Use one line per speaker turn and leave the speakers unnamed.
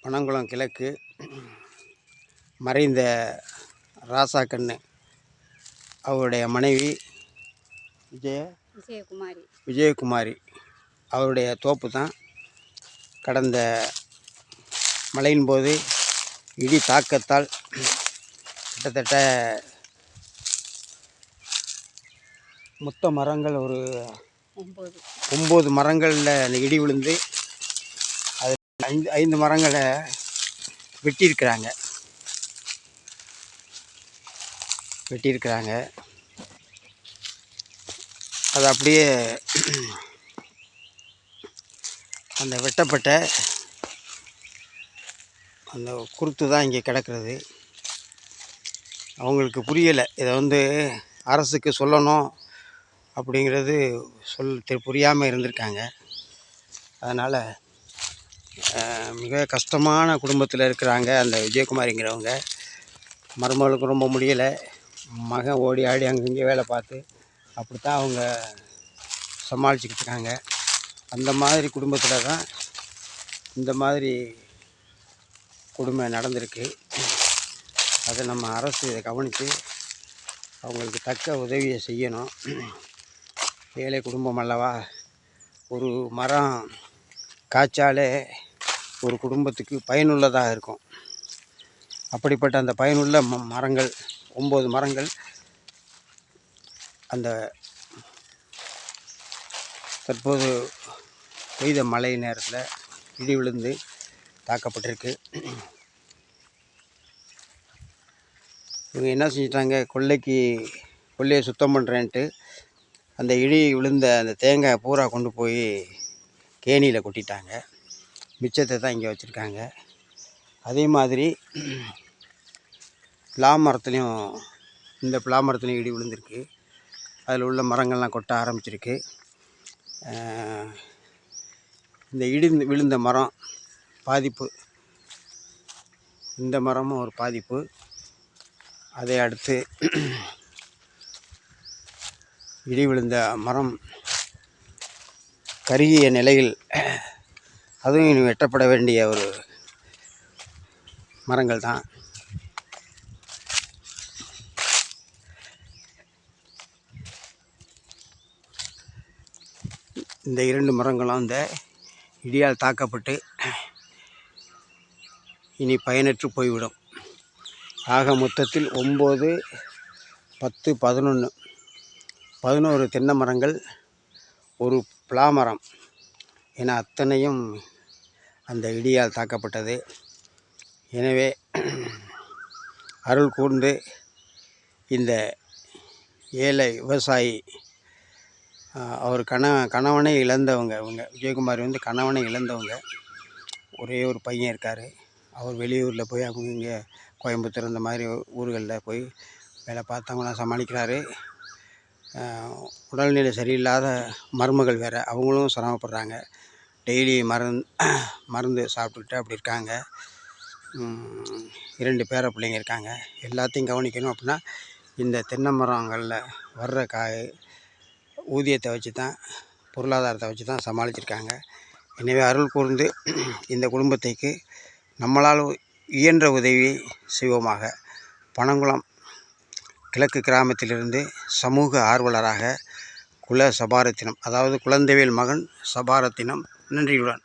பனங்குளம் கிழக்கு மறைந்த ராசாக்கண்ணு அவருடைய மனைவி விஜயகுமாரி அவருடைய தோப்பு தான். கடந்த மழையின் போது இடி தாக்கத்தால் கிட்டத்தட்ட மொத்த மரங்கள் ஒரு 9 மரங்களில் அந்த இடி விழுந்து அது 5 மரங்களை வெட்டியிருக்கிறாங்க. அது அப்படியே அந்த வெட்டப்பட்ட அந்த குருத்து தான் இங்கே கிடக்கிறது. அவங்களுக்கு புரியலை, இதை அரசுக்கு சொல்லணும் அப்படிங்கிறது புரியாமல் இருந்திருக்காங்க. அதனால் மிக கஷ்டமான குடும்பத்தில் இருக்கிறாங்க அந்த விஜயகுமாரிங்கிறவங்க. மருமகளுக்கு ரொம்ப முடியலை, மகன் ஓடி ஆடி அங்கங்கே வேலை பார்த்து அப்படித்தான் அவங்க சமாளிச்சுக்கிட்டு இருக்காங்க. அந்த மாதிரி குடும்பத்தில் தான் இந்த மாதிரி கொடுமை நடந்திருக்கு. அதை நம்ம அரசு இதை கவனித்து அவங்களுக்கு தக்க உதவியை செய்யணும். ஏழை குடும்பம் அல்லவா, ஒரு மரம் காய்ச்சாலே ஒரு குடும்பத்துக்கு பயனுள்ளதாக இருக்கும். அப்படிப்பட்ட அந்த பயனுள்ள மரங்கள் 9 மரங்கள் அந்த தற்போது பெய்த மழை நேரத்தில் இடி விழுந்து தாக்கப்பட்டிருக்கு. இவங்க என்ன செஞ்சிட்டாங்க, கொல்லையை சுத்தம் பண்ணுறேன்ட்டு அந்த இடி விழுந்த அந்த தேங்காய் பூரா கொண்டு போய் கேணியில் கொட்டிட்டாங்க. மிச்சத்தை தான் இங்கே வச்சுருக்காங்க. அதே மாதிரி இந்த பிளா மரத்துலேயும் இடி விழுந்திருக்கு. அதில் உள்ள மரங்கள்லாம் கொட்ட ஆரம்பிச்சிருக்கு. இந்த இடி விழுந்த மரம் பாதிப்பு, இந்த மரமும் ஒரு பாதிப்பு. அதை அடுத்து இடி விழுந்த மரம் கருகிய நிலையில், அதுவும் வெட்டப்பட வேண்டிய ஒரு மரங்கள் தான். இந்த 2 மரங்களும் இந்த இடியால் தாக்கப்பட்டு இனி பயனற்று போய்விடும். ஆக மொத்தத்தில் 9, 10, 11 தென்னை மரங்கள், ஒரு பிளா மரம் என அத்தனையும் அந்த இடியால் தாக்கப்பட்டது. எனவே அருள் கூர்ந்து இந்த ஏழை விவசாயி, அவர் கணவனை இழந்தவங்க, விஜயகுமாரி கணவனை இழந்தவங்க. ஒரே ஒரு பையன் இருக்கார். அவர் வெளியூரில் போய் அவங்க இங்கே கோயம்புத்தூர் இந்த மாதிரி ஊர்களில் போய் வேலை பார்த்தவங்களாம் சமாளிக்கிறாரு. உடல்நிலை சரியில்லாத மருமகள் வேறு, அவங்களும் சிரமப்படுறாங்க. டெய்லி மருந்து சாப்பிட்டுக்கிட்டு அப்படி இருக்காங்க. 2 பேர பிள்ளைங்க இருக்காங்க. எல்லாத்தையும் கவனிக்கணும் அப்படின்னா இந்த தென்னை மரங்களில் வர்ற ஊதியத்தை வச்சு தான், பொருளாதாரத்தை வச்சு தான் சமாளிச்சிருக்காங்க. எனவே அருள் கூர்ந்து இந்த குடும்பத்தைக்கு நம்மளால் இயன்ற உதவி செய்வோமாக. பனங்குளம் கிழக்கு கிராமத்திலிருந்து சமூக ஆர்வலராக குல சபாரத்தினம், அதாவது குழந்தைவேல் மகன் சபாரத்தினம். நன்றியுடன்.